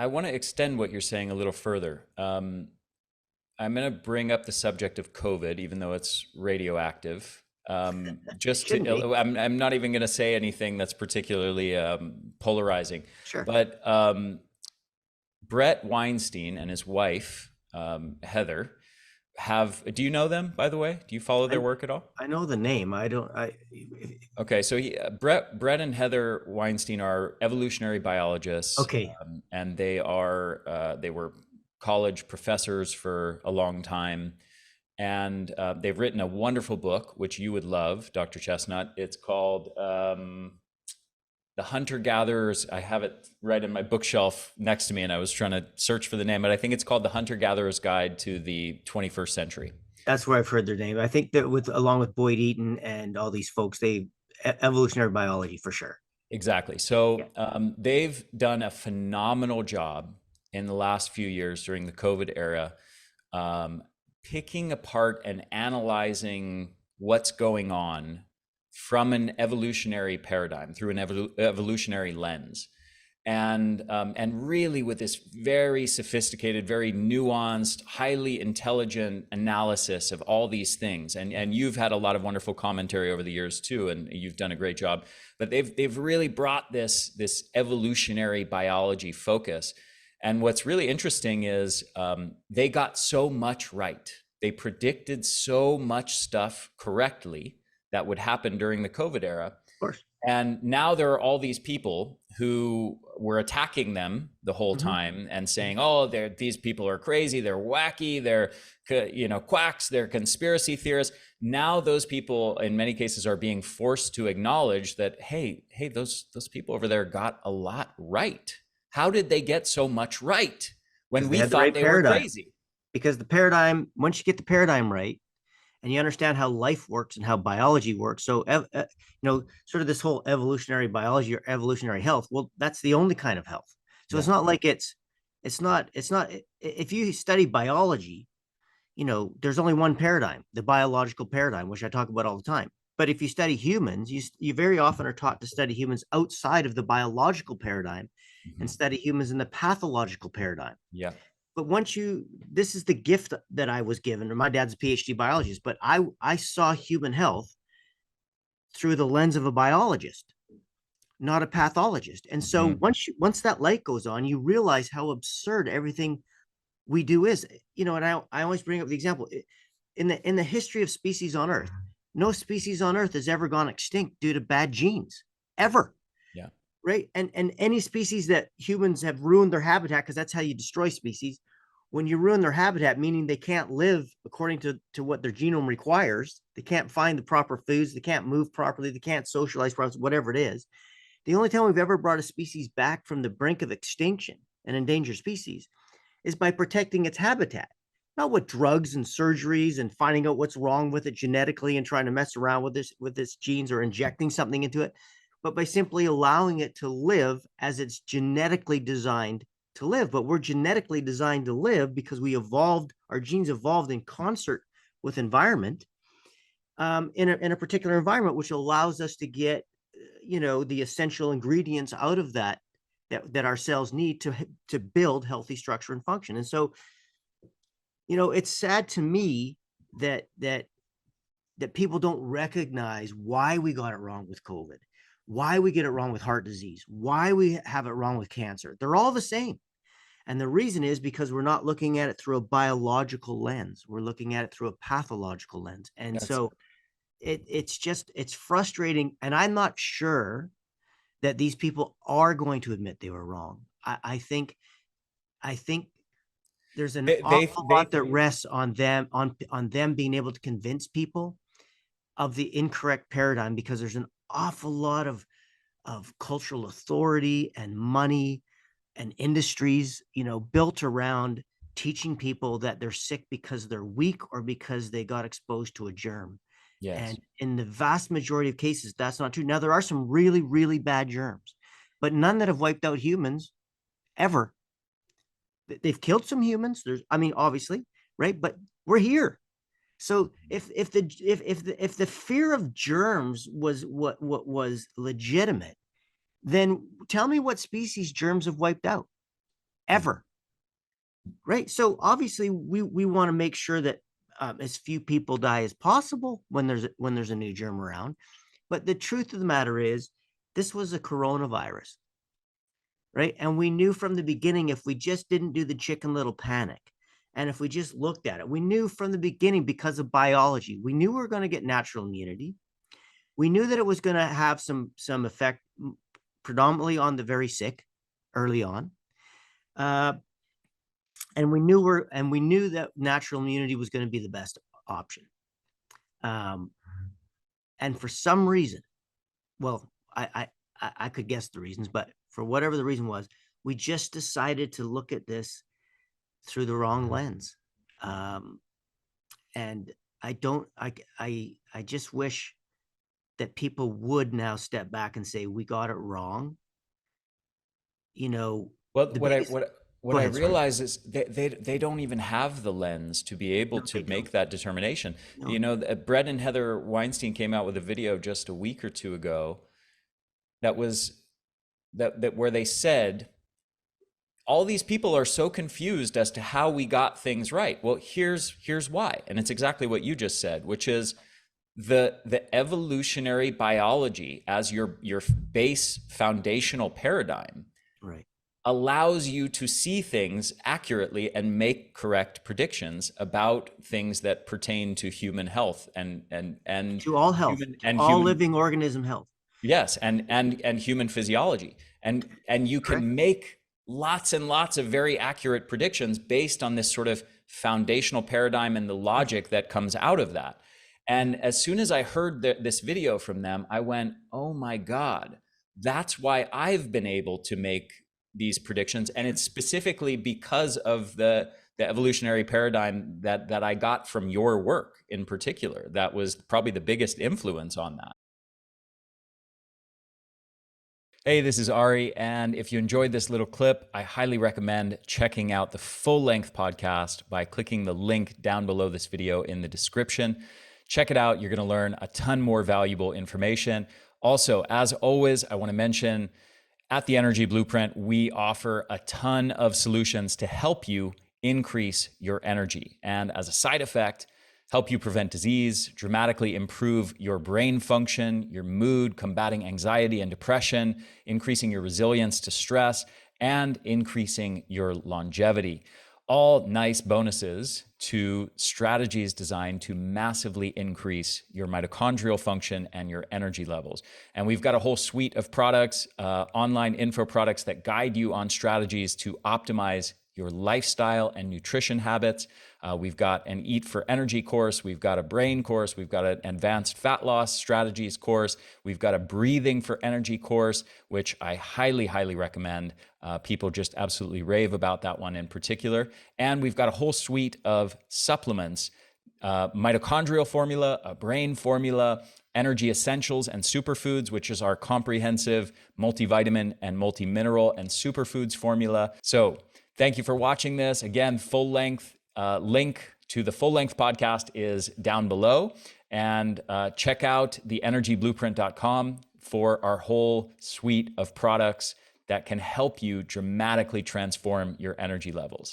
I want to extend what you're saying a little further. I'm going to bring up the subject of COVID, even though it's radioactive. It Just shouldn't be. to, I'm not even going to say anything that's particularly polarizing, Sure. but Bret Weinstein and his wife, Heather, do you know them, by the way? Do you follow their I work at all? I know the name. I don't. Okay, so Bret and Heather Weinstein are evolutionary biologists, Okay. and they were college professors for a long time, and they've written a wonderful book which you would love, Dr. Chestnut. It's called The Hunter Gatherers. I have it right in my bookshelf next to me, and I was trying to search for the name, but I think it's called The Hunter Gatherer's Guide to the 21st Century. That's where I've heard their name. I think that with along with Boyd Eaton and all these folks, evolutionary biology for sure. Exactly. Yeah. So they've done a phenomenal job in the last few years during the COVID era, um, picking apart and analyzing what's going on from an evolutionary paradigm through an evolutionary lens. And really with this very sophisticated, very nuanced, highly intelligent analysis of all these things. And you've had a lot of wonderful commentary over the years too, and you've done a great job. But they've really brought this evolutionary biology focus. And what's really interesting is they got so much right. They predicted so much stuff correctly that would happen during the COVID era. Of course. And now there are all these people who were attacking them the whole Hmm. time and saying, "Oh, these people are crazy. They're wacky. They're quacks. They're conspiracy theorists." Now those people, in many cases, are being forced to acknowledge that, hey, those people over there got a lot right. How did they get so much right when Because they we had the thought right they were paradigm. crazy? Because the paradigm, once you get the paradigm right, and you understand how life works and how biology works. So, sort of this whole evolutionary biology or evolutionary health. Well, that's the only kind of health. So it's Yeah. not like it's not. If you study biology, there's only one paradigm, the biological paradigm, which I talk about all the time. But if you study humans, you very often are taught to study humans outside of the biological paradigm and Mhm. study humans in the pathological paradigm. Yeah. But this is the gift that I was given. My dad's a PhD biologist, but I saw human health through the lens of a biologist, not a pathologist. And so Mhm. once that light goes on, you realize how absurd everything we do is. And I always bring up the example in the history of species on Earth, no species on Earth has ever gone extinct due to bad genes, ever. Yeah. Right? And any species that humans have ruined their habitat, because that's how you destroy species. When you ruin their habitat, meaning they can't live according to what their genome requires, they can't find the proper foods, they can't move properly, they can't socialize properly, whatever it is. The only time we've ever brought a species back from the brink of extinction, an endangered species, is by protecting its habitat. Not with drugs and surgeries and finding out what's wrong with it genetically and trying to mess around with its genes or injecting something into it, but by simply allowing it to live as it's genetically designed to live. But we're genetically designed to live because our genes evolved in concert with environment, in a particular environment, which allows us to get, the essential ingredients out of that our cells need to build healthy structure and function. And so, it's sad to me that people don't recognize why we got it wrong with COVID, why we get it wrong with heart disease, why we have it wrong with cancer. They're all the same. And the reason is because we're not looking at it through a biological lens. We're looking at it through a pathological lens. And That's so it's frustrating. And I'm not sure that these people are going to admit they were wrong. I think there's an awful they lot that rests on them being able to convince people of the incorrect paradigm, because there's an awful lot of cultural authority and money and industries, built around teaching people that they're sick because they're weak or because they got exposed to a germ. And yes. in the vast majority of cases, that's not true. Now, there are some really, really bad germs, but none that have wiped out humans ever. They've killed some humans. I mean, obviously, right? But we're here. So if the fear of germs was what was legitimate, then tell me what species germs have wiped out. ever. Right. So obviously we want to make sure that as few people die as possible when there's a new germ around. But the truth of the matter is, this was a coronavirus, right? And we knew from the beginning, if we just didn't do the Chicken Little panic, and if we just looked at it, we knew from the beginning, because of biology, we knew we were going to get natural immunity. We knew that it was going to have some effect, predominantly on the very sick early on. And we knew that natural immunity was going to be the best option. And for some reason, well, I could guess the reasons, but for whatever the reason was, we just decided to look at this through the wrong lens. And I just wish that people would now step back and say, we got it wrong. You know, Well, the what I biggest, what go I ahead, sorry. realize is they don't even have the lens to be able No, to they make don't. that determination. No, You know, Bret and Heather Weinstein came out with a video just a week or two ago that was that where they said all these people are so confused as to how we got things right. Well, here's why, and it's exactly what you just said, which is the evolutionary biology as your base foundational paradigm right. allows you to see things accurately and make correct predictions about things that pertain to human health and To all health, human to and all human living organism health. yes and human physiology and you Correct. can make lots and lots of very accurate predictions based on this sort of foundational paradigm and the logic that comes out of that. And as soon as I heard this video from them, I went, oh my God, that's why I've been able to make these predictions. And it's specifically because of the evolutionary paradigm that I got from your work in particular. That was probably the biggest influence on that. Hey, this is Ari, and if you enjoyed this little clip, I highly recommend checking out the full-length podcast by clicking the link down below this video in the description. Check it out. You're going to learn a ton more valuable information. Also, as always, I want to mention at the Energy Blueprint, we offer a ton of solutions to help you increase your energy. And as a side effect, help you prevent disease, dramatically improve your brain function, your mood, combating anxiety and depression, increasing your resilience to stress, and increasing your longevity. All nice bonuses to strategies designed to massively increase your mitochondrial function and your energy levels. And we've got a whole suite of products, online info products that guide you on strategies to optimize your lifestyle and nutrition habits. We've got an Eat for Energy course. We've got a brain course. We've got an advanced fat loss strategies course. We've got a breathing for energy course, which I highly, highly recommend. People just absolutely rave about that one in particular. And we've got a whole suite of supplements, mitochondrial formula, a brain formula, energy essentials and superfoods, which is our comprehensive multivitamin and multimineral and superfoods formula. So thank you for watching this. Again, full length link to the full length podcast is down below. And check out theenergyblueprint.com for our whole suite of products that can help you dramatically transform your energy levels.